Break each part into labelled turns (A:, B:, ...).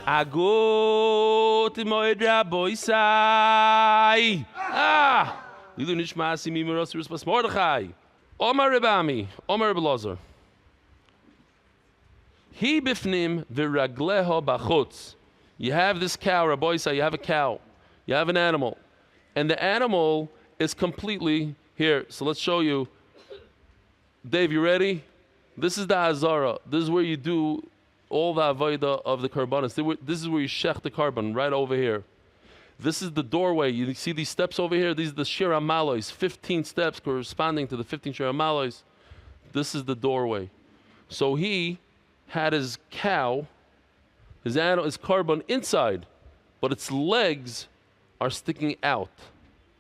A: Agut moed raboisai. Lilu nishmasi mimeros ruspas Mordechai. Omar Rebami, Omar Belazar. He bifnim viragleho bachutz. You have this cow, Raboisai, you have a cow. You have an animal. And the animal is completely here. So let's show you. Dave, you ready? This is the Chazarah. This is where you do all the avodah of the karbanos. This is where you shech the carbon, right over here. This is the doorway. You see these steps over here? These are the Shir HaMalos, 15 steps corresponding to the 15 Shir HaMalos. This is the doorway. So he had his cow, his animal, his carbon inside, but its legs are sticking out.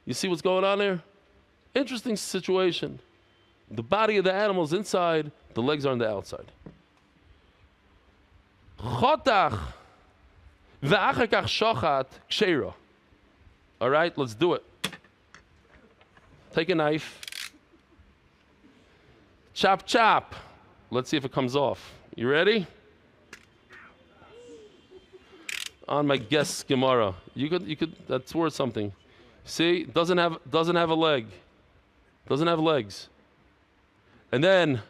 A: You see what's going on there? Interesting situation. The body of the animal is inside, the legs are on the outside. Chotach ve'achar kach shochat ksheira. All right, let's do it. Take a knife. Chop, chop. Let's see if it comes off. You ready? On my guess Gemara. You could. That's worth something. See, doesn't have a leg. Doesn't have legs. And then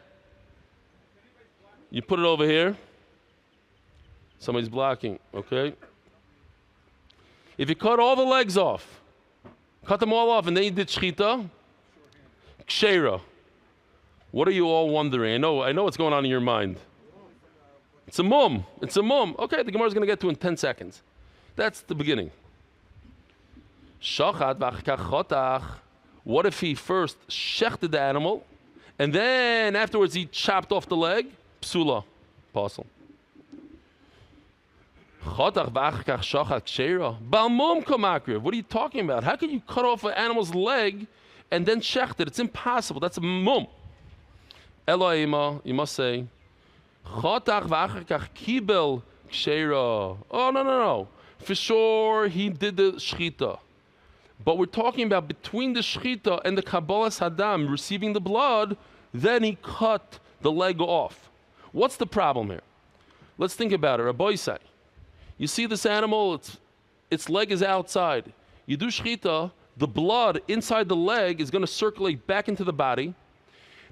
A: you put it over here. Somebody's blocking. Okay. If you cut all the legs off, cut them all off, and then you did shchita, ksheira. What are you all wondering? I know what's going on in your mind. It's a mum. It's a mum. Okay, the Gemara is going to get to in 10 seconds. That's the beginning. Shachat v'achkach chotach. What if he first shechted the animal, and then afterwards he chopped off the leg? Psula, apostle. What are you talking about? How can you cut off an animal's leg and then shecht it? It's impossible. That's a mum. Elohima, you must say. Oh, no. For sure, he did the shchita. But we're talking about between the shchita and the Kabbalas Hadam, receiving the blood, then he cut the leg off. What's the problem here? Let's think about it. Raboisai. You see this animal, its leg is outside. You do shchita, the blood inside the leg is going to circulate back into the body.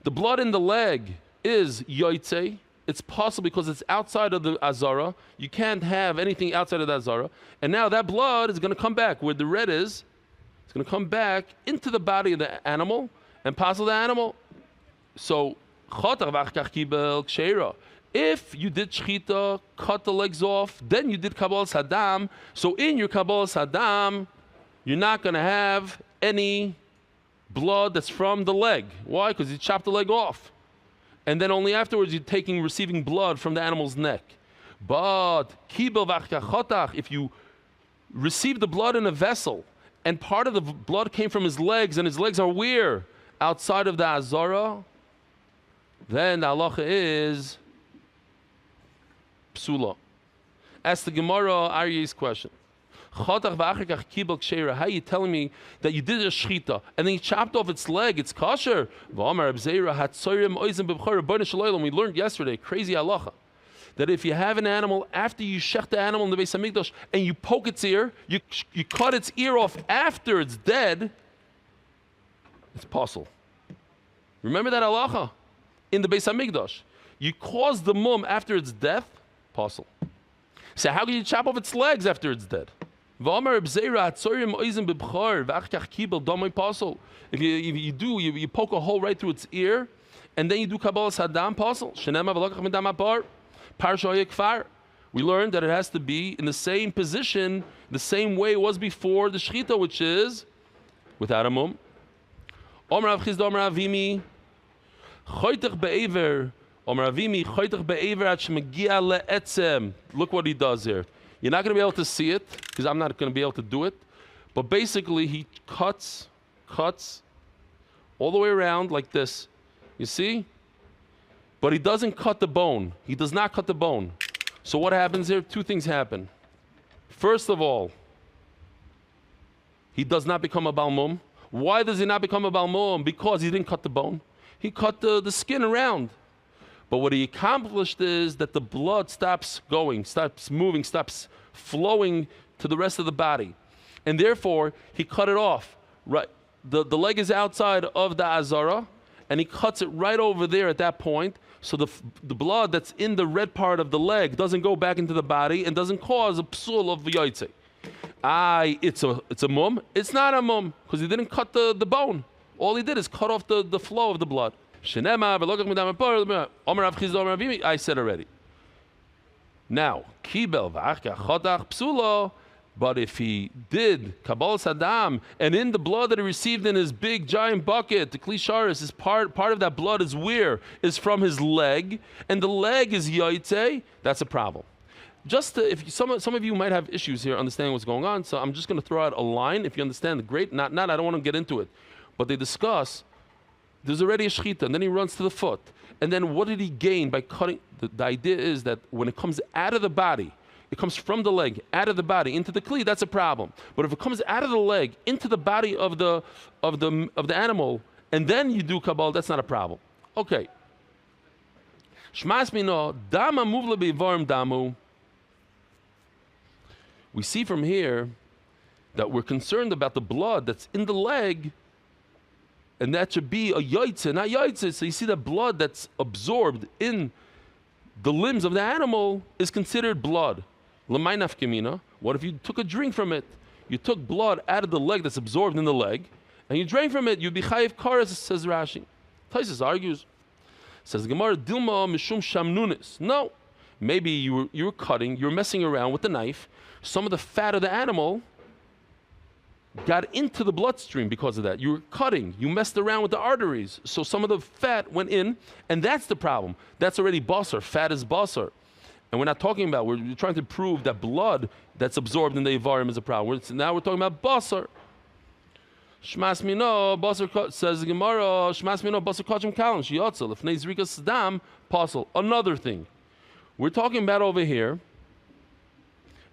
A: The blood in the leg is yoitze. It's possible because it's outside of the azara. You can't have anything outside of the azara. And now that blood is going to come back where the red is. It's going to come back into the body of the animal and passel the animal. So, if you did shchita, cut the legs off, then you did Kabbalas Hadam. So in your Kabbalas Hadam, you're not going to have any blood that's from the leg. Why? Because you chopped the leg off. And then only afterwards you're receiving blood from the animal's neck. But if you receive the blood in a vessel, and part of the blood came from his legs, and his legs are where? Outside of the Azara, then the halacha is psula. Ask the Gemara Ariel's question. How are you telling me that you did a shchita and then you chopped off its leg? It's kosher. We learned yesterday, crazy halacha, that if you have an animal, after you shech the animal in the Beis Hamikdash and you poke its ear, you cut its ear off after it's dead, it's possible. Remember that halacha? In the Beis Hamikdash, you cause the mum after its death, possible. So how can you chop off its legs after it's dead? If you poke a hole right through its ear, and then you do Kabbalas Hadam, apostle. We learned that it has to be in the same position, the same way it was before the shchita, which is without a mum. Look what he does here. You're not going to be able to see it because I'm not going to be able to do it. But basically, he cuts all the way around like this. You see? But he doesn't cut the bone. He does not cut the bone. So what happens here? Two things happen. First of all, he does not become a balmum. Why does he not become a balmum? Because he didn't cut the bone. He cut the skin around. But what he accomplished is that the blood stops going, stops moving, stops flowing to the rest of the body. And therefore, he cut it off. Right, the leg is outside of the Azara, and he cuts it right over there at that point, so the blood that's in the red part of the leg doesn't go back into the body and doesn't cause a psul of yoytze. It's a mum. It's not a mum, because he didn't cut the bone. All he did is cut off the flow of the blood. I said already. Now, kibel v'achka chodach psulo. But if he did kabbalah sadam, and in the blood that he received in his big giant bucket, the klisharis is part of that blood is where is from his leg, and the leg is yaitze, that's a problem. If some of you might have issues here understanding what's going on, so I'm just going to throw out a line. If you understand, great. Not. I don't want to get into it, but they discuss. There's already a shechita, and then he runs to the foot, and then what did he gain by cutting? The idea is that when it comes out of the body. It comes from the leg, out of the body, into the kli, that's a problem. But if it comes out of the leg, into the body of the animal, and then you do kabbalah, that's not a problem. Okay. Shmas mino, dama muvla bevarm damu. We see from here that we're concerned about the blood that's in the leg, and that should be a yaitze, not yaitze. So you see that blood that's absorbed in the limbs of the animal is considered blood. What if you took a drink from it? You took blood out of the leg that's absorbed in the leg, and you drank from it, you'd be chayiv kares, says Rashi. Taisus argues, says Gemara, dilma mishum shamnunis. No, maybe you were cutting, you were messing around with the knife, some of the fat of the animal got into the bloodstream because of that. You were cutting, you messed around with the arteries, so some of the fat went in, and that's the problem. That's already basar, fat is basar. And we're not talking about, we're trying to prove that blood that's absorbed in the Ivarim is a problem. Now we're talking about basar. Shmas mino, basar, says the Gemara, Shmas mino, basar kachim kalam, shiyotzel, if neis rikas dam, pasul. Another thing. We're talking about over here,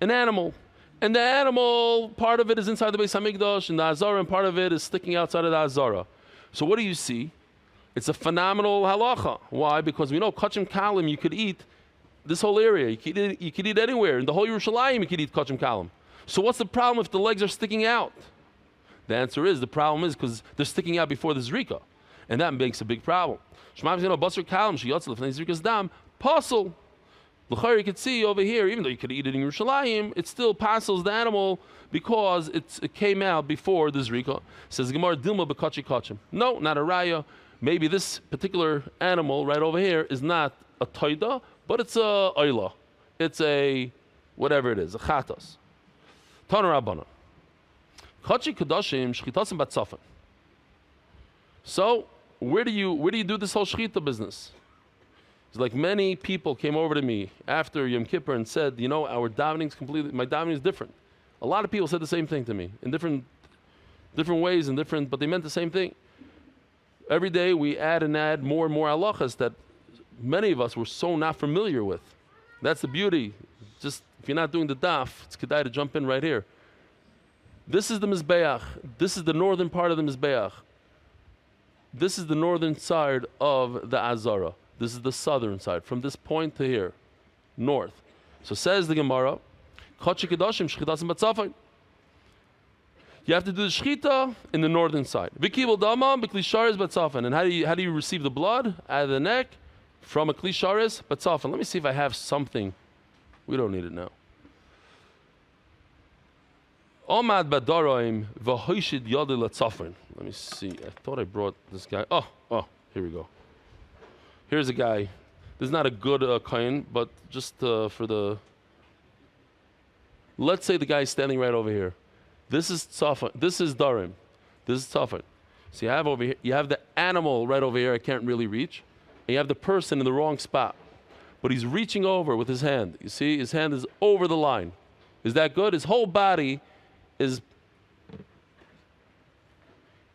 A: an animal. And the animal, part of it is inside the Beis HaMikdash, and the Azara, and part of it is sticking outside of the Azara. So what do you see? It's a phenomenal halacha. Why? Because we know kachim kalim, you could eat this whole area. You could eat anywhere. In the whole Yerushalayim, you could eat kachim kalim. So what's the problem if the legs are sticking out? The answer is, the problem is because they're sticking out before the zrika. And that makes a big problem. Basar kalim, sheyotzel lefnei zrikas dam, pasul. L'chayr, you could see over here, even though you could eat it in Yerushalayim, it still passes the animal because it came out before the zrika. Says Gemara, dilma b'kachi kachim. No, not a raya. Maybe this particular animal right over here is not a toida, but it's a oila. It's a whatever it is, a chatas. Tana Rabbana. Kachi kadashim shchitasim batzafen. So where do you do this whole shchita business? It's like many people came over to me after Yom Kippur and said, you know, our davening is completely, my davening is different. A lot of people said the same thing to me in different ways and but they meant the same thing. Every day we add more and more halachas that many of us were so not familiar with. That's the beauty. Just if you're not doing the daf, it's kedai to jump in right here. This is the Mizbeach. This is the northern part of the Mizbeach. This is the northern side of the Azara. This is the southern side, from this point to here, north. So says the Gemara, you have to do the shchita in the northern side. And how do you receive the blood out of the neck? From a klisharis batzafen. Let me see if I have something. We don't need it now. Omad badaroim v'hoishid yadi latzafen. Let me see. I thought I brought this guy. Oh, here we go. Here's a guy. This is not a good kohen, but just for the. Let's say the guy is standing right over here. This is tzafan. This is darim. This is tzafan. So you have over here. You have the animal right over here. I can't really reach. And you have the person in the wrong spot. But he's reaching over with his hand. You see, his hand is over the line. Is that good? His whole body is...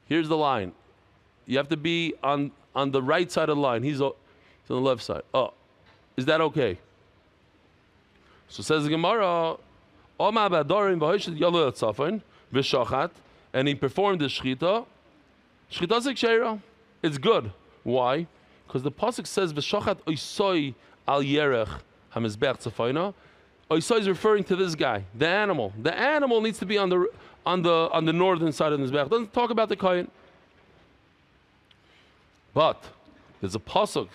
A: Here's the line. You have to be on the right side of the line. He's on the left side. Oh, is that okay? So says the Gemara, and he performed the shchita. Shchita. It's good. Why? Because the pasuk says v'shachat oisoi al yerech hamizbeach tzafayna. Oisoi is referring to this guy, the animal. The animal needs to be on the northern side of the mizbeach. Doesn't talk about the kohen. But there's a pasuk.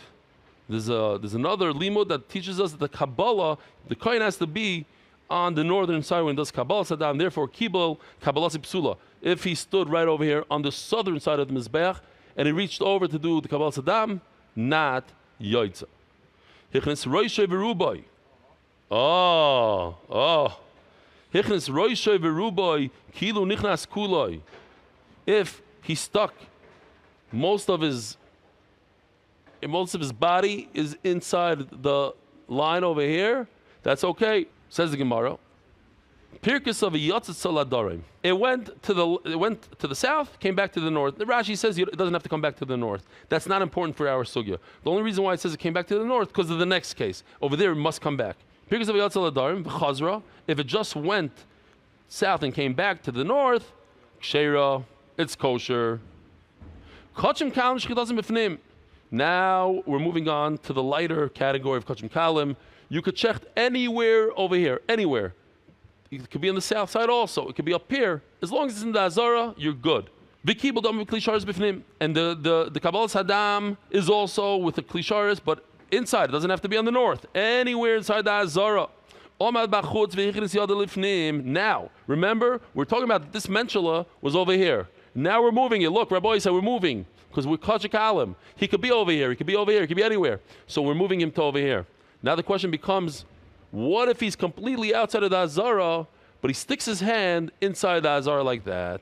A: There's another limud that teaches us that the Kabbalah, the kohen has to be on the northern side when he does Kabbalah Saddam. Therefore, Kibul Kabbalah Psula. If he stood right over here on the southern side of the mizbeach and he reached over to do the Kabbalah Saddam, not Yoitza. Hichnes Roishay Verubai. Hichnes Roishay Verubai Kilu Nichnas Kuloi. If he stuck most of his body is inside the line over here, that's okay. Says the Gemara. Pirkus of a Yatzitz Saladarim. It went to the south, came back to the north. The Rashi says it doesn't have to come back to the north. That's not important for our sugya. The only reason why it says it came back to the north because of the next case. Over there, it must come back. Pirkus of a Yatzitz Saladarim, Chazarah. If it just went south and came back to the north, Ksheira, it's kosher. Kachim Kalim Shchitazim B'fnim. Now we're moving on to the lighter category of Kachim Kalim. You could check anywhere over here, anywhere. It could be on the south side also. It could be up here. As long as it's in the Azara, you're good. And the Kabbalah Saddam is also with the Klisharis, but inside. It doesn't have to be on the north. Anywhere inside the Azara. Now, remember, we're talking about this Menshela was over here. Now we're moving it. Look, Rabbi said we're moving because we're Kachik Alim. He could be over here. He could be over here. He could be anywhere. So we're moving him to over here. Now the question becomes, what if he's completely outside of the Azara, but he sticks his hand inside the Azara like that?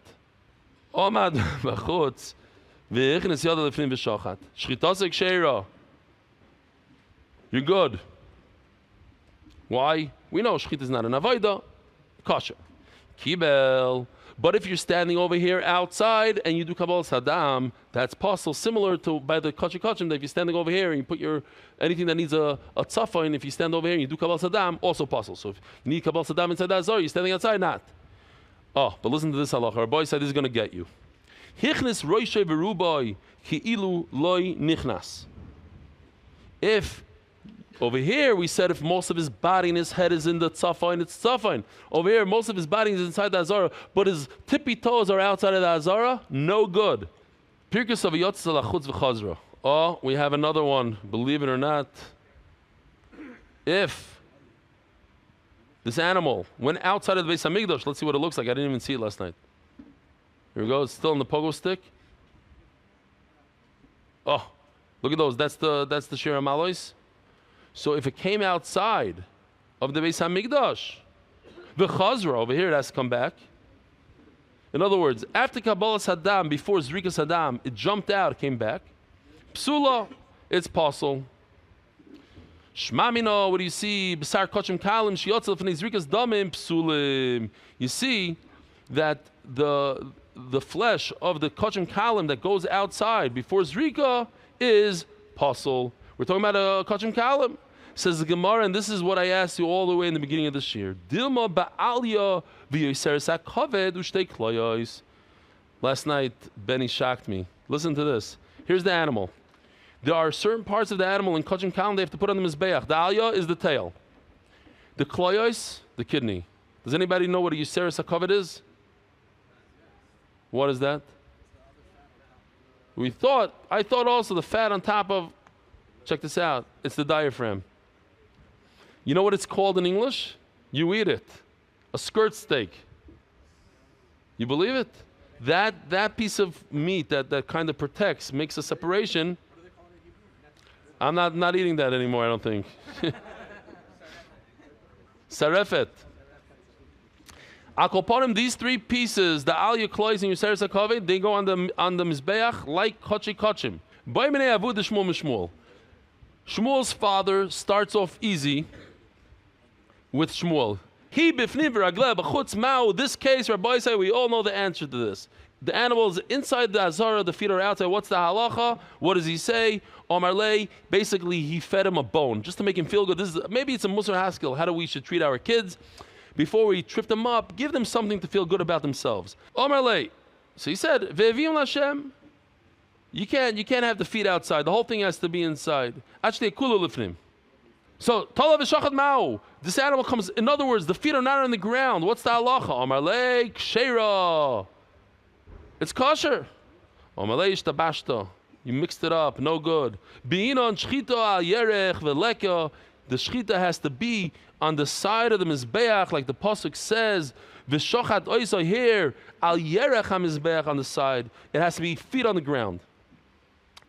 A: You're good. Why? We know Shchit is not an Avodah. Kosher. Kibel. But if you're standing over here outside and you do Kabbalah Saddam, that's possible. Similar to by the Kachim, that if you're standing over here and you put anything that needs a tzafa, and if you stand over here and you do Kabbalah Saddam, also possible. So if you need Kabbalah Saddam inside that Azar, you're standing outside, not. Oh, but listen to this halacha. Our boy said this is going to get you. Hichnis roishay v'rubai ki'ilu loy nichnas. If over here we said if most of his body and his head is in the tzafain, it's tzafain. Over here, most of his body is inside the Azara, but his tippy toes are outside of the Azara, no good. Pirkus of Yotz Lachutz v'Chazra. Oh, we have another one, believe it or not. If this animal went outside of the Beis Hamikdash, let's see what it looks like. I didn't even see it last night. Here we go, it's still in the pogo stick. Oh, look at those, that's the Shir HaMalois. So if it came outside of the Beis Hamikdash, the Chazra over here, it has to come back. In other words, after Kabbalah Saddam, before Zrika Saddam, it jumped out, it came back. Psula, it's possible. Shmamino, what do you see? B'sar Kachim Kalim, Shiotzel, Fnei Zrikas Damim, Psulim. You see that the flesh of the Kachim Kalim that goes outside before Zrika is possible. We're talking about a Kachim Kalim. Says the Gemara, and this is what I asked you all the way in the beginning of this year. Dilma ba'alya v'yoseres ha'kaved u'shtei kloyos. Last night, Benny shocked me. Listen to this. Here's the animal. There are certain parts of the animal in Kachim Kalim they have to put on the Mizbeach. The alya is the tail. The kloyos, the kidney. Does anybody know what a yoseres ha'kaved is? What is that? I thought also the fat on top of, check this out, it's the diaphragm. You know what it's called in English? You eat it. A skirt steak. You believe it? That piece of meat that kind of protects, makes a separation. I'm not eating that anymore, I don't think. Sarefet. Akoponim, these three pieces, the alya, klois, and yoseres ha'kaved, they go on the mizbeach like kachim. B'ayminei avud Shmuel mishmuel. Shmuel's father starts off easy with Shmuel. He b'fnim v'ragleh b'chutz ma'u. This case, Rabbi say, we all know the answer to this. The animal is inside the Azara, the feet are outside. What's the halacha? What does he say? Omar lei, basically he fed him a bone just to make him feel good. Maybe it's a Musar Haskell, how we should treat our kids. Before we trip them up, give them something to feel good about themselves. Omar lei. So he said, Ve'evim Lashem. You can't have the feet outside. The whole thing has to be inside. Actually, kulu lifnim. So talav v'shachad ma'u. This animal comes. In other words, the feet are not on the ground. What's the halacha? Amar lei kshera. It's kosher. Amar lei ishtabashta. You mixed it up. No good. B'inon shchita al yerech v'leka. The shchita has to be on the side of the mizbeach, like the pasuk says. V'shochat oisa here al yerech hamizbeach on the side. It has to be feet on the ground.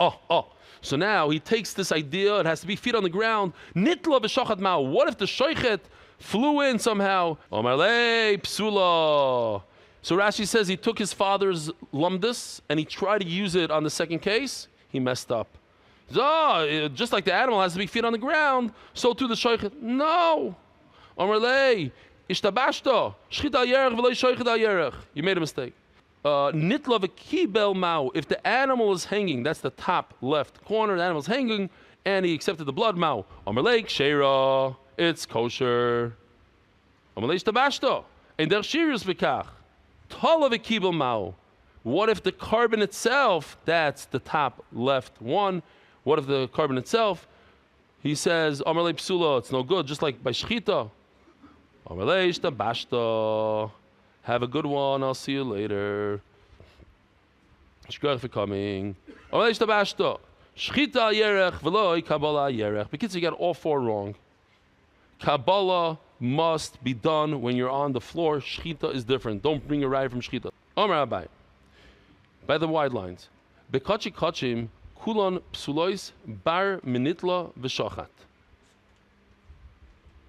A: Oh. So now he takes this idea. It has to be feet on the ground. Nitla v'shochat ma'u. What if the shoichet flew in somehow? Omar lei psula. So Rashi says he took his father's lumdus and he tried to use it on the second case. He messed up. Just like the animal has to be feet on the ground, so too the shoichet. No. Omar lei ishtabashta shchit al yerech v'lo shoichet al yerech. You made a mistake. Nitla v'kibel ma'u. If the animal is hanging, that's the top left corner. The animal's hanging, and he accepted the blood ma'u. Amar lei kshera. It's kosher. Amar lei ishtabashta. And der shirus v'kach. Tala v'kibel ma'u. What if the carbon itself? That's the top left one. What if the carbon itself? He says Amar lei psula. It's no good. Just like by shchita. Amar lei ishtabashta. Have a good one. I'll see you later. Shkach for coming. Shchita yerech v'loi Kabbalah yerech. Because you got all four wrong. Kabbalah must be done when you're on the floor. Shchita is different. Don't bring a ride from shchita. Amar Abai. By the wide lines. Bekachi kachim kulon psulois bar minitla v'shachat.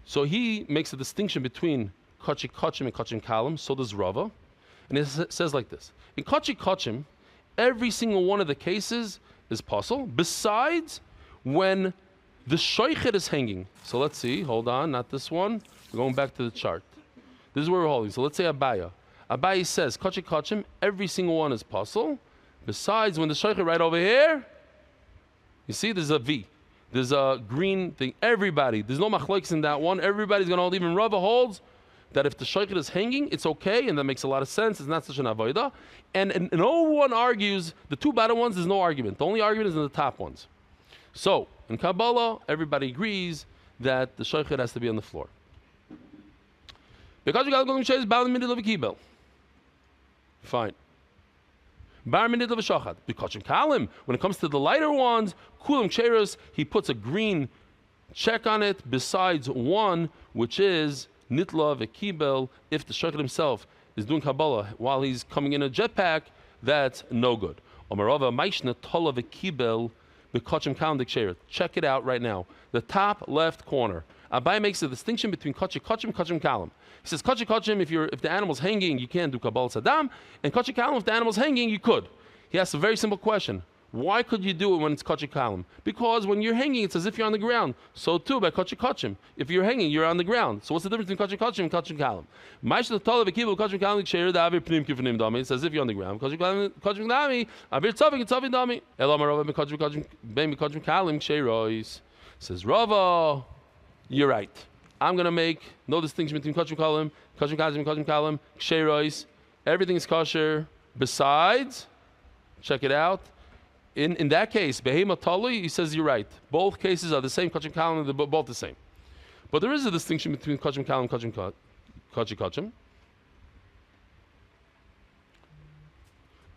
A: So he makes a distinction between Kachi Kachim and Kachim Kalim, so does Rava. And it says like this. In Kachi Kachim, every single one of the cases is possible, besides when the shoichet is hanging. So let's see, hold on, not this one. We're going back to the chart. This is where we're holding. So let's say Abaya. Abaya says, Kachi Kachim, every single one is possible, besides when the shoichet right over here, you see there's a V. There's a green thing. Everybody, there's no machlokes in that one. Everybody's going to hold, even Rava holds, that if the shoichet is hanging, it's okay, and that makes a lot of sense. It's not such an avodah. And no one argues, the two bottom ones, there's no argument. The only argument is in the top ones. So, in Kabbalah, everybody agrees that the shoichet has to be on the floor. Fine. When it comes to the lighter ones, kulam cheros, he puts a green check on it, besides one, which is nitla v'kibel. If the shoichet himself is doing Kabbalah while he's coming in a jetpack, that's no good. Check it out right now. The top left corner. Abai makes a distinction between kachi kachim and kachim kalim. He says kachi kachim, if the animal's hanging, you can't do Kabbalah Saddam, and kachi kalim, if the animal's hanging, you could. He asks a very simple question. Why could you do it when it's kachi kalim? Because when you're hanging, it's as if you're on the ground. So too by kachi kachim. If you're hanging, you're on the ground. So what's the difference between kachi kachim and kachim kalim? It's as if you're on the ground. Says Rava, you're right. I'm going to make no distinction between kachim kalim, kachim kalim, ksherois. Everything is kosher. Besides, check it out. In that case, behema tali, he says you're right. Both cases are the same. Kachim kalim, they're both the same. But there is a distinction between kachim kalim and kachim.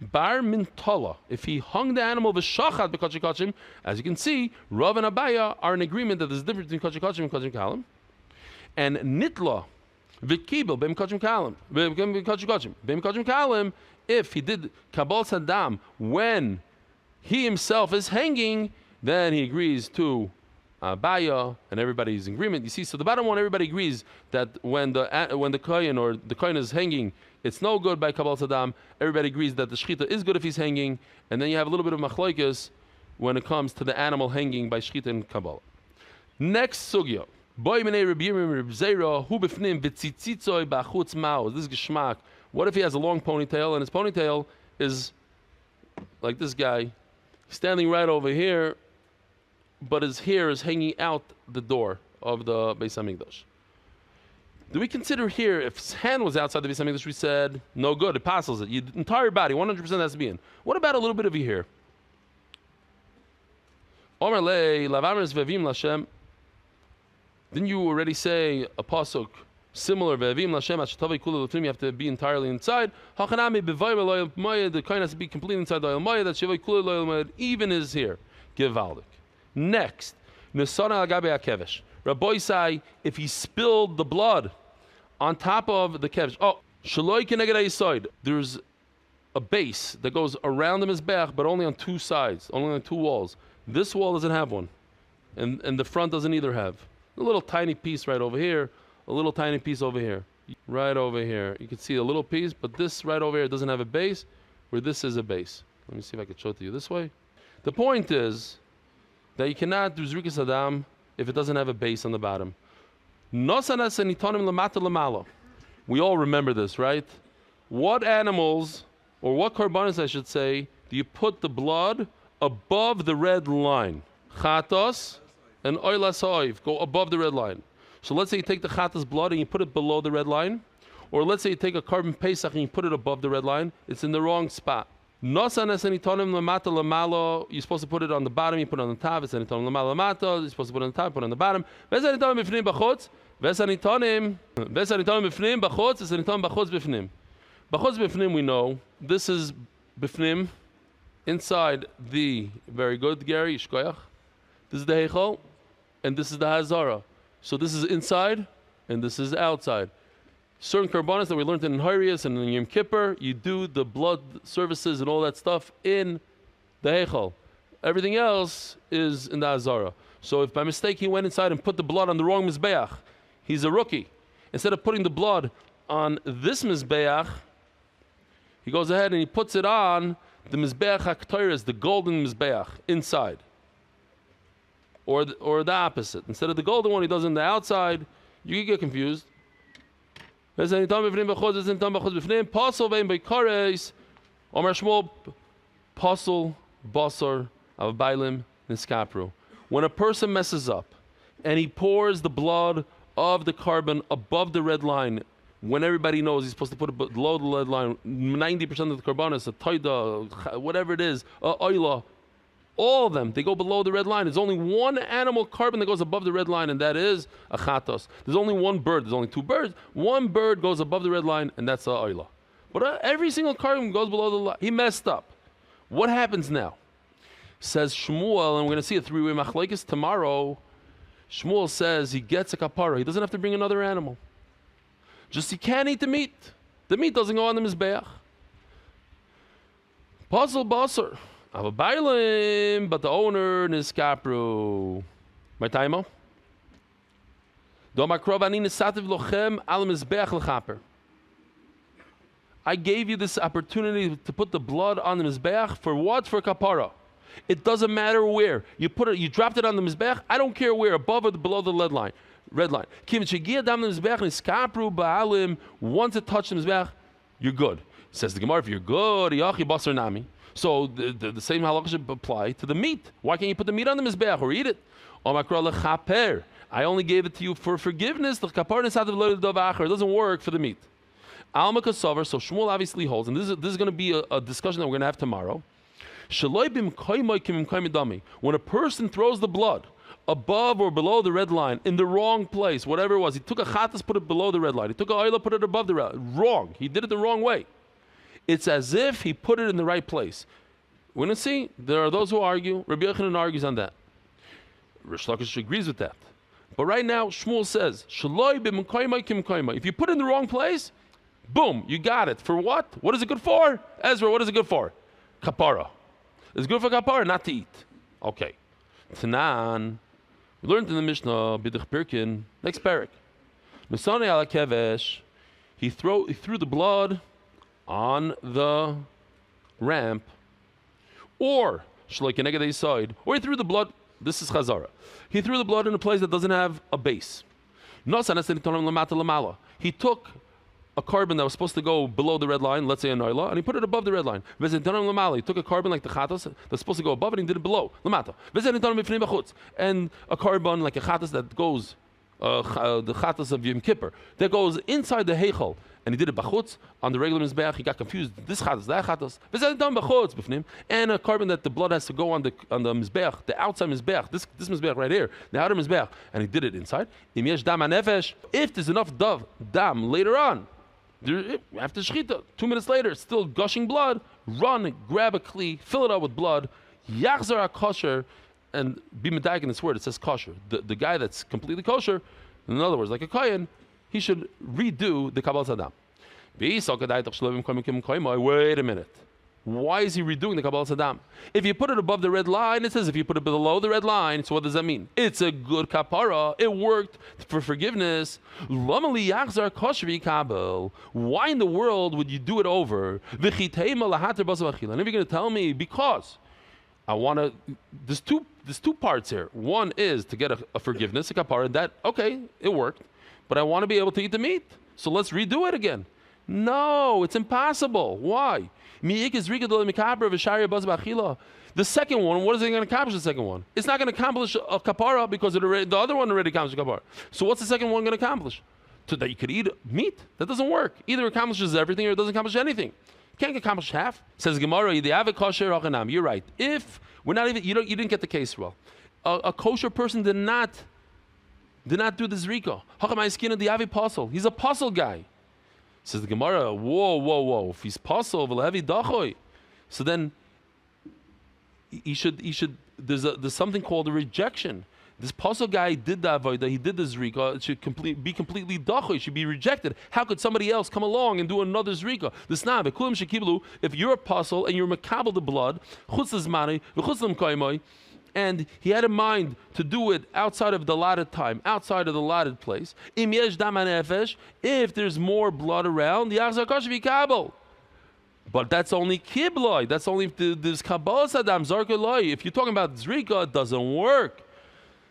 A: Bar mintala. If he hung the animal v'shachat b'kachim kachim, as you can see, Rav and Abaya are in agreement that there's a difference between kachim kachim and kachim kalim. And nitla v'kibel b'em kachim kalim, b'em kachim kalim. If he did Kabbalah Saddam when he himself is hanging, then he agrees to Abaya, and everybody's in agreement. You see, so the bottom one, everybody agrees that when the kohen or the kohen is hanging, it's no good by Kabbalah Saddam. Everybody agrees that the shchita is good if he's hanging, and then you have a little bit of machlokes when it comes to the animal hanging by shchita and Kabbalah. Next sugya. This is geschmack. What if he has a long ponytail and his ponytail is like this guy, standing right over here, but his hair is hanging out the door of the Beis Hamikdash? Do we consider here, if his hand was outside the Beis Hamikdash, we said, no good, it passes it. Your entire body, 100% has to be in. What about a little bit of your hair? Omer lei lavamers vevim lashem. Didn't you already say a pasuk similar? Vevim lashem ashtavi kula lefnim. You have to be entirely inside. Hachanami bevayim loyal moed. The kind has to be completely inside the loyal moed. That shavay kula loyal moed even is here. Givaldik. Next, nesana agabe akevesh. Rabbi say if he spilled the blood on top of the kevesh. Oh, shaloi keneged ha'yisod. There's a base that goes around the mizbeach, but only on two sides, only on two walls. This wall doesn't have one, and the front doesn't either have. A little tiny piece right over here, a little tiny piece over here, right over here. You can see a little piece, but this right over here doesn't have a base, where this is a base. Let me see if I can show it to you this way. The point is that you cannot do zrikas adam if it doesn't have a base on the bottom. We all remember this, right? What animals, or what karbanis I should say, do you put the blood above the red line? Chatos and oilas ha'oiv go above the red line. So let's say you take the chatos blood and you put it below the red line, or let's say you take a carbon pesach and you put it above the red line. It's in the wrong spot. You're supposed to put it on the bottom, you put it on the top. You're supposed to put it on the top, put it on the bottom. We know this is bifnim, inside the, very good, Gary, Shkoyach. This is the Heichal, and this is the Chazarah. So this is inside, and this is outside. Certain karbanos that we learned in Ariel and in Yom Kippur, you do the blood services and all that stuff in the Heichal. Everything else is in the Chazarah. So if by mistake he went inside and put the blood on the wrong Mizbeach, he's a rookie. Instead of putting the blood on this Mizbeach, he goes ahead and he puts it on the Mizbeach HaKtoiris, the golden Mizbeach, inside. Or the opposite. Instead of the golden one, he does it on the outside. You can get confused. When a person messes up and he pours the blood of the carbon above the red line, when everybody knows he's supposed to put it below the red line, 90% of the karbanos, a taida, whatever it is, oila, all of them, they go below the red line. There's only one animal carbon that goes above the red line, and that is a chatos. There's only one bird. There's only two birds. One bird goes above the red line, and that's a oila. But every single carbon goes below the line. He messed up. What happens now? Says Shmuel, and we're going to see a three-way machlokes tomorrow. Shmuel says he gets a kapara. He doesn't have to bring another animal. Just he can't eat the meat. The meat doesn't go on the mizbeach. Puzzle basar. I have a bailim, but the owner niskapru. My timer. I gave you this opportunity to put the blood on the mizbeach for what? For kapara. It doesn't matter where you put it. You dropped it on the mizbeach. I don't care where, above or below the red line. Red line. Once it touched the mizbeach, you're good. Says the Gemara, if you're good, yachi basar nami. So the same halakha should apply to the meat. Why can't you put the meat on the mizbeach or eat it? I only gave it to you for forgiveness. It doesn't work for the meat. Alma kasavar. So Shmuel obviously holds, and this is going to be a discussion that we're going to have tomorrow. When a person throws the blood above or below the red line in the wrong place, whatever it was, he took a chatas, put it below the red line. He took a oila, put it above the red line. Wrong. He did it the wrong way. It's as if he put it in the right place. We're going to see. There are those who argue. Rabbi Yochanan argues on that. Rish Lakish agrees with that. But right now, Shmuel says, if you put it in the wrong place, boom, you got it. For what? What is it good for? Ezra, what is it good for? Kapara. It's good for kapara, not to eat. Okay. Tanan. We learned in the Mishnah, Bidach Birkin, next parak. Misane ala kevesh. He threw the blood on the ramp, or side, or he threw the blood. This is Chazarah. He threw the blood in a place that doesn't have a base. He took a carbon that was supposed to go below the red line, let's say a noila, and he put it above the red line. He took a carbon like the chatas that's supposed to go above it, and he did it below. And a carbon like a chatas that goes the chatas of Yom Kippur. That goes inside the heichal. And he did it b'chutz on the regular mizbeach. He got confused. This chatas, that chatas. V'zeh done b'chutz b'fnim. And a carbon that the blood has to go on the mizbeach, the outside mizbeach. This mizbeach right here, the outer mizbeach. And he did it inside. Im yesh dam hanefesh. If there's enough dam later on, after shechita, 2 minutes later, it's still gushing blood. Run, grab a kli, fill it up with blood. Yachzar kosher, and be medayik in this word. It says kosher. The guy that's completely kosher, in other words, like a kohen, he should redo the Kabbalah Sadam. Wait a minute. Why is he redoing the Kabbalah Sadam? If you put it above the red line, it says if you put it below the red line, so what does that mean? It's a good kapara. It worked for forgiveness. Why in the world would you do it over? And if you're going to tell me, because I want to, there's two parts here. One is to get a forgiveness, a kapara. That, okay, it worked. But I want to be able to eat the meat. So let's redo it again. No, it's impossible. Why? The second one, what is it going to accomplish the second one? It's not going to accomplish a kapara because the other one already accomplished a kapara. So what's the second one going to accomplish? That you could eat meat? That doesn't work. Either it accomplishes everything or it doesn't accomplish anything. You can't accomplish half. Says Gemara, you're right. If we're not even, you didn't get the case well. A kosher person did not do the zrika. He's a puzzle guy. Says the Gemara, whoa. If he's puzzle, so then he should. There's something called a rejection. This puzzle guy did the avodah. He did the zrika. It should be completely dachoy. It should be rejected. How could somebody else come along and do another zrika? If you're a puzzle and you're makabel the blood, and he had in mind to do it outside of the allotted time, outside of the allotted place. If there's more blood around, but that's only kibloi. That's only if there's kabbalah sadam zarkaloi. If you're talking about zrika, it doesn't work.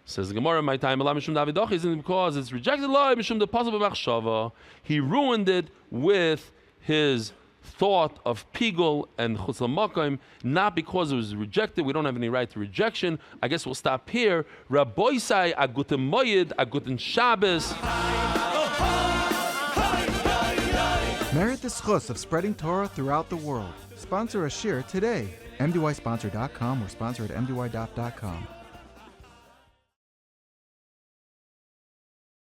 A: Says the Gemara, my time isn't because it's rejected loy mishum the possible machshava. He ruined it with his thought of pigul and chutz l'makom, not because it was rejected. We don't have any right to rejection. I guess we'll stop here. Rabboisai aguten moyed aguten Shabbos.
B: Merit the schus of spreading Torah throughout the world. Sponsor a shir today. MDYsponsor.com or sponsor at MDYDaf.com.